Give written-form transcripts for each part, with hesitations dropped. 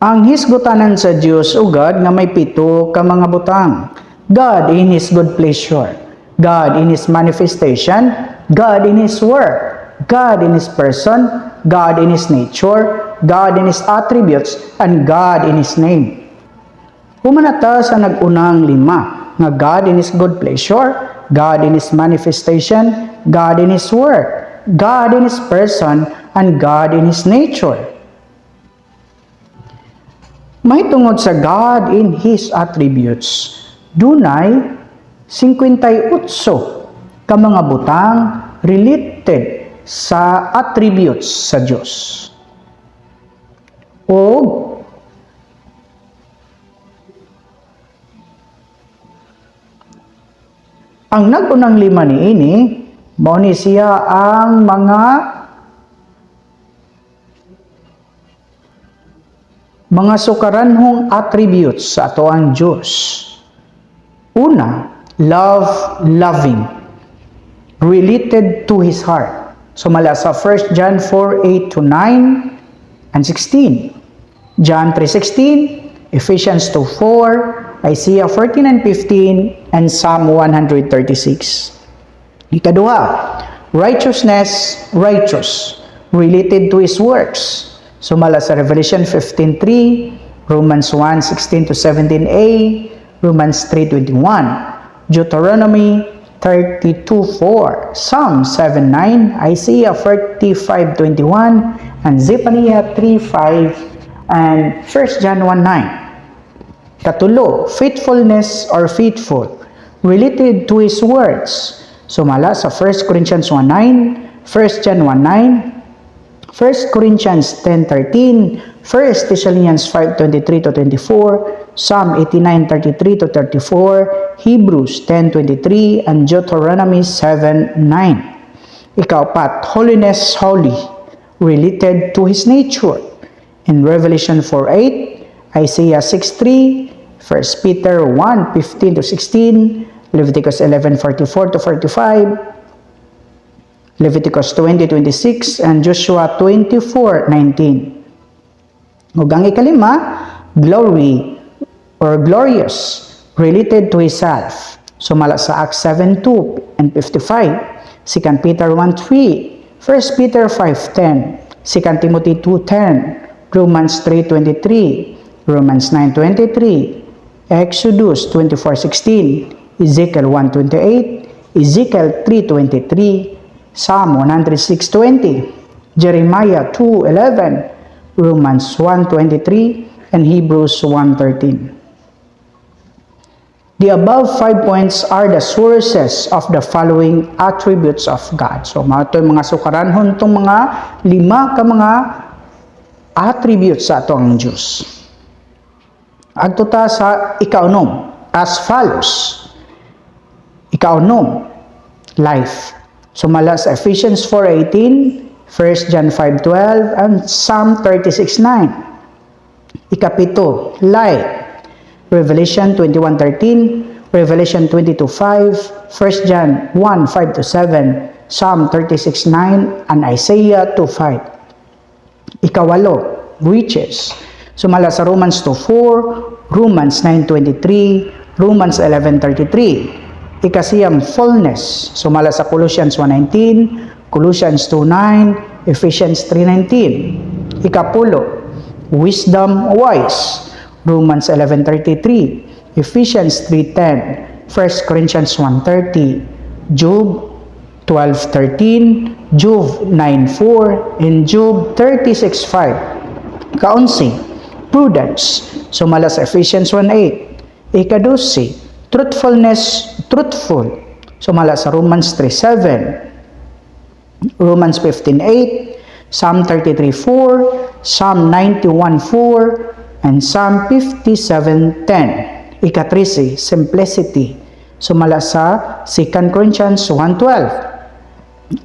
Ang hisgutanan sa Dios ugad nga may pito ka mga butang. God in His good pleasure, God in His manifestation, God in His work, God in His person, God in His nature, God in His attributes, and God in His name. Humanata sa nagunang lima, nga God in His good pleasure, God in His manifestation, God in His work, God in His person, and God in His nature. May tungod sa God in His attributes, dunay 58 ka mga butang related sa attributes sa Dios. O ang nagunang lima niini mao ni siya ang mga sukaranhong attributes sa ato ang Diyos. Una, loving, related to His heart. Sumala sa 1 John 4:8-9 and 16, John 3:16, Ephesians 2:4, Isaiah 14:15, and Psalm 136. Ikaduha, righteous, related to His works. Sumala sa Revelation 15:3, Romans 1:16-17a, Romans 3:21, Deuteronomy 32:4, Psalm 7:9, Isaiah 45:21, and Zephaniah 3:5, and 1 John 1:9. Katulo, faithfulness or faithful, related to His words. Sumala sa 1 Corinthians 1:9, 1 John 1:9, 1 Corinthians 10:13, 1 Thessalonians 5:23-24, Psalm 89:33-34, Hebrews 10:23, and Deuteronomy 7:9. Ikaapat, holiness, holy, related to His nature. In Revelation 4:8, Isaiah 6:3, 1 Peter 1:15-16, Leviticus 11:44-45, Leviticus 20:26, and Joshua 24:19. Ug ang ikalima, glory or glorious, related to His self. Sumala sa Acts 7:2 and 55, 2 Peter 1:3, 1 Peter 5:10, 2 Timothy 2:10, Romans 3:23, Romans 9:23, Exodus 24:16, Ezekiel 1:28, Ezekiel 3:23, Psalm 106:20, Jeremiah 2:11, Romans 1:23, and Hebrews 1:13. The above 5 points are the sources of the following attributes of God. So, mga mga sukaranhon itong mga lima ka mga attributes sa ato ang Diyos. Agtuta sa ikaunom, as follows. Ikaunom, life. Sumala sa Ephesians 4:18, 1 John 5:12, and Psalm 36:9. Ikapito, light. Revelation 21:13, Revelation 22:5, 1 John 1:5-7, Psalm 36:9, and Isaiah 2:5. Ikawalo, riches. Sumala sa Romans 2:4, Romans 9:23, Romans 11:33. Ikasiyam, fullness. Sumala sa Colossians 1:19, Colossians 2:9, Ephesians 3:19. Ikapulo, wisdom, wise. Romans 11:33, Ephesians 3:10, 1 Corinthians 1:30, Job 12:13, Job 9:4, and Job 36:5. Kaunsi, prudence. Sumala sa Ephesians 1:8. Ikadusi, truthfulness, truthful. Sumala sa Romans 3:7, Romans 15:8, Psalm 33:4, Psalm 91:4, and Psalm 57:10. Ikatrisi, simplicity. Sumala sa 2 Corinthians 1:12.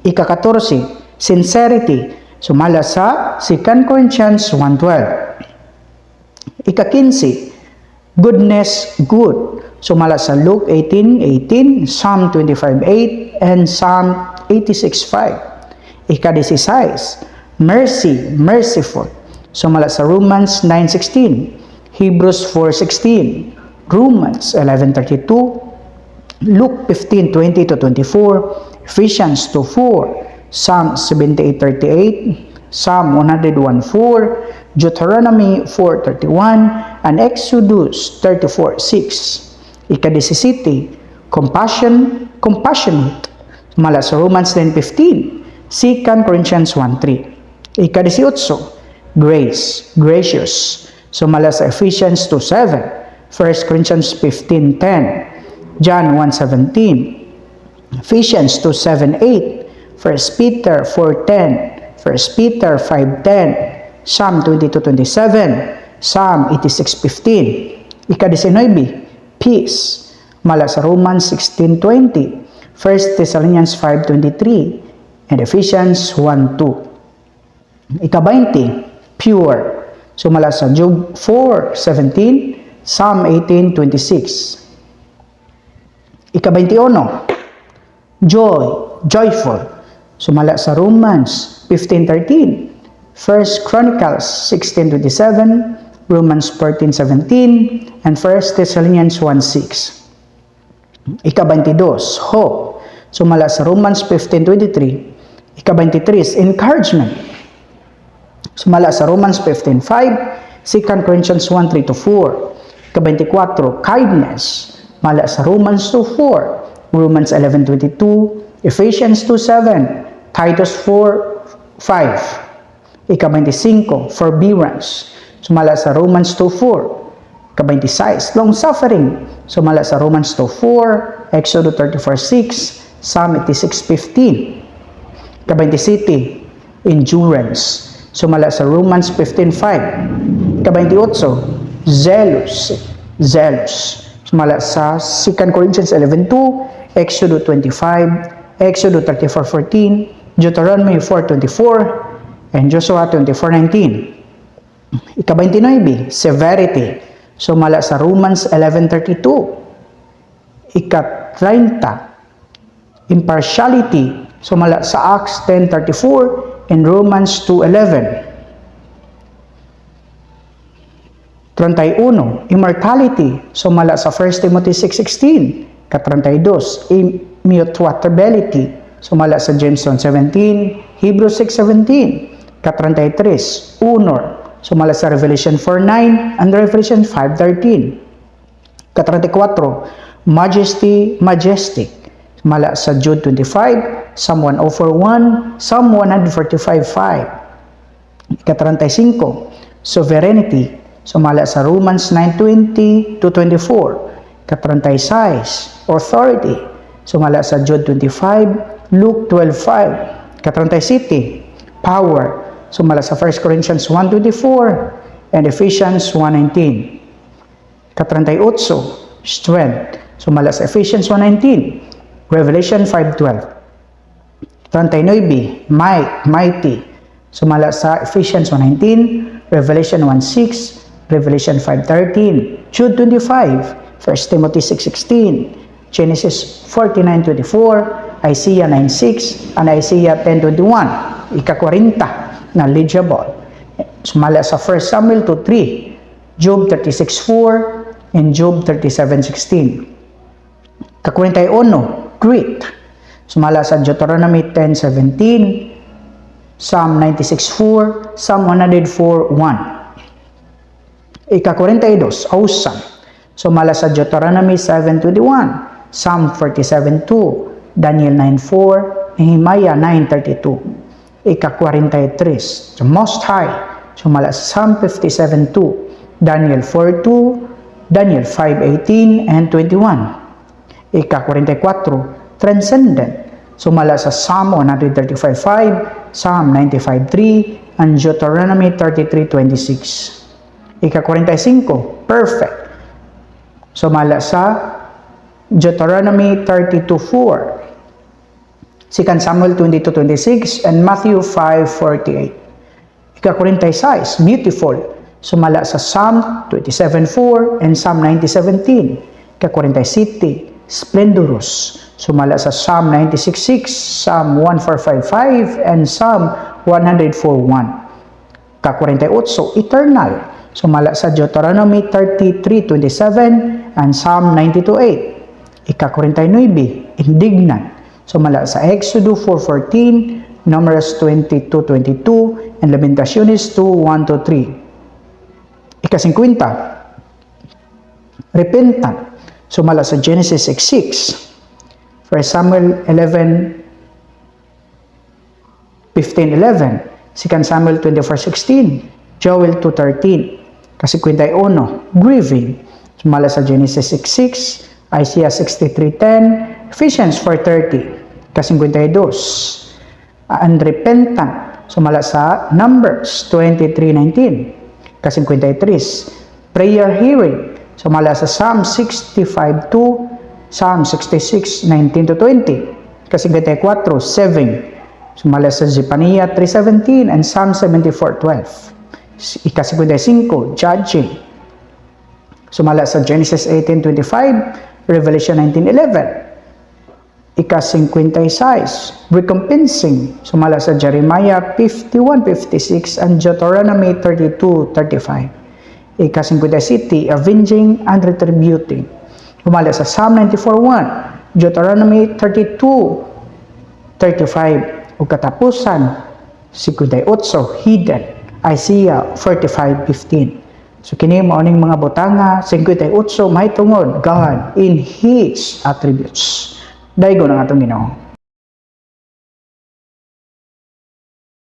Ikakatorsi, sincerity. Sumala sa 2 Corinthians 1:12. Ikakinsi, goodness, good. Sumala sa Luke 18:18, Psalm 25:8, and Psalm 86:5. Ika-16, mercy, merciful. Sumala sa Romans 9:16, Hebrews 4:16, Romans 11:32, Luke 15:20-24, Ephesians 2:4, Psalm 78:38, Psalm 101:4, Deuteronomy 4:31, and Exodus 34:6. Ika-17, compassionate. Sumala sa Romans 10:15, 2 Corinthians 1:3. Ika-18, grace, gracious. Sumala sa Ephesians 2:7, 1 Corinthians 15:10, John 1:17, Ephesians 2:7-8, 1 Peter 4:10, 1 Peter 5:10, Psalm 22:27, Psalm 86:15. Ika-19, peace. Mala sa Romans 16:20, 1 Thessalonians 5:23, and Ephesians 1:2. Ika-20, pure. Sumala sa Job 4:17, Psalm 18:26. Ika-21, joy, joyful. Sumala sa Romans 15:13, 1 Chronicles 16:27, Romans 14:17, and 1 Thessalonians 1:6. Ika-22, hope. Sumala sa Romans 15:23. Ika-23, encouragement. Sumala sa Romans 15:5, 2 Corinthians 1:3-4. Ika-24, kindness. Mala sa Romans 2:4, Romans 11:22, Ephesians 2:7, Titus 4:5. Ika-25, forbearance. Sumala sa Romans 2:4. Ika-26, long suffering. Sumala sa Romans 2:4, Exodus 34:6, Psalm 86:15. Ika-27, endurance. Sumala sa Romans 15:5. Ika-28, zealous. Sumala sa 2 Corinthians 11:2, Exodus 25, Exodus 34:14, Deuteronomy 4:24, and Joshua 24:19. Ika-29, severity. Sumala sa Romans 11:32. Ika-30, impartiality. Sumala sa Acts 10:34 and Romans 2:11. 31, immortality. Sumala sa 1 Timothy 6:16. Ika-32, immutability. Sumala sa James 1:17, Hebrews 6:17. Ika-33, honor. Sumala sa Revelation 4:9 and Revelation 5:13. Ika-34, majesty, majestic. Sumala sa Jude 25, Psalm 104:1, Psalm 145:5. Ika-35, sovereignty. Sumala sa Romans 9:20-24. Ika-36, authority. Sumala sa Jude 25, Luke 12:5. Ika-37, power. Sumala sa 1 Corinthians 1:24 and Ephesians 1:19. Ika-38, strength. Sumala sa Ephesians 1:19, Revelation 5:12. 39, mighty. Sumala sa Ephesians 1:19, Revelation 1:6, Revelation 5:13, Jude 25, 1 Timothy 6:16, Genesis 49:24, Isaiah 9:6, and Isaiah 10:21. Ika-40, knowledgeable. Sumala sa 1 Samuel 2:3, Job 36:4, and Job 37:16. Ika-41, great. Sumala sa Deuteronomy 10:17, Psalm 96:4, Psalm 104:1. Ika-42, awesome. Sumala sa Deuteronomy 7:21, Psalm 47:2, Daniel 9:4, Nehemiah 9:32. Ika-43, the Most High. Sumala sa Psalm 57:2, Daniel 4:2, Daniel 5:18 and 21. Ika-44, transcendent. Sumala sa Psalm 135:5, Psalm 95:3, and Deuteronomy 33:26. Ika-45, perfect. Sumala sa Deuteronomy 32:4, 2 Samuel 22:26, and Matthew 5:48. Ika-46, beautiful. Sumala sa Psalm 27:4 and Psalm 90:17. Ika-47, splendorous. Sumala sa Psalm 96:6, Psalm 145:5, and Psalm 104:1. Ika-48, eternal. Sumala sa Deuteronomy 33:27 and Psalm 92:8. Ika-49, indignant. Sumala sa Exodus 4:14, Numbers 22:22, and Lamentaciones 2:1-3. Ika-50, repentant. Sumala sa Genesis 6:6, 1 Samuel 15:11, 2 Samuel 24:16, Joel 2:13. Ika-51, grieving. Sumala sa Genesis 6:6, Isaiah 63:10, Ephesians 4:30. Ika-52, unrepentant. Sumala sa Numbers 23:19. Ika-53, prayer hearing. Sumala sa Psalm 65:2, Psalm 66:19-20. Ika-54, saving. Sumala sa Zephaniah 3:17 and Psalm 74:12. Ika-55, judging. Sumala sa Genesis 18:25, Revelation 19:11. Ika-56, recompensing. Sumala sa Jeremiah 51:56 and Deuteronomy 32:35. Ika-57, avenging and retributing. Sumala sa Psalm 94:1, Deuteronomy 32:35. O katapusan, 58, hidden. Isaiah 45:15. So kini mao ning mga butanga 58 mahitungod God in His attributes. Daigo ng atong Ginoo.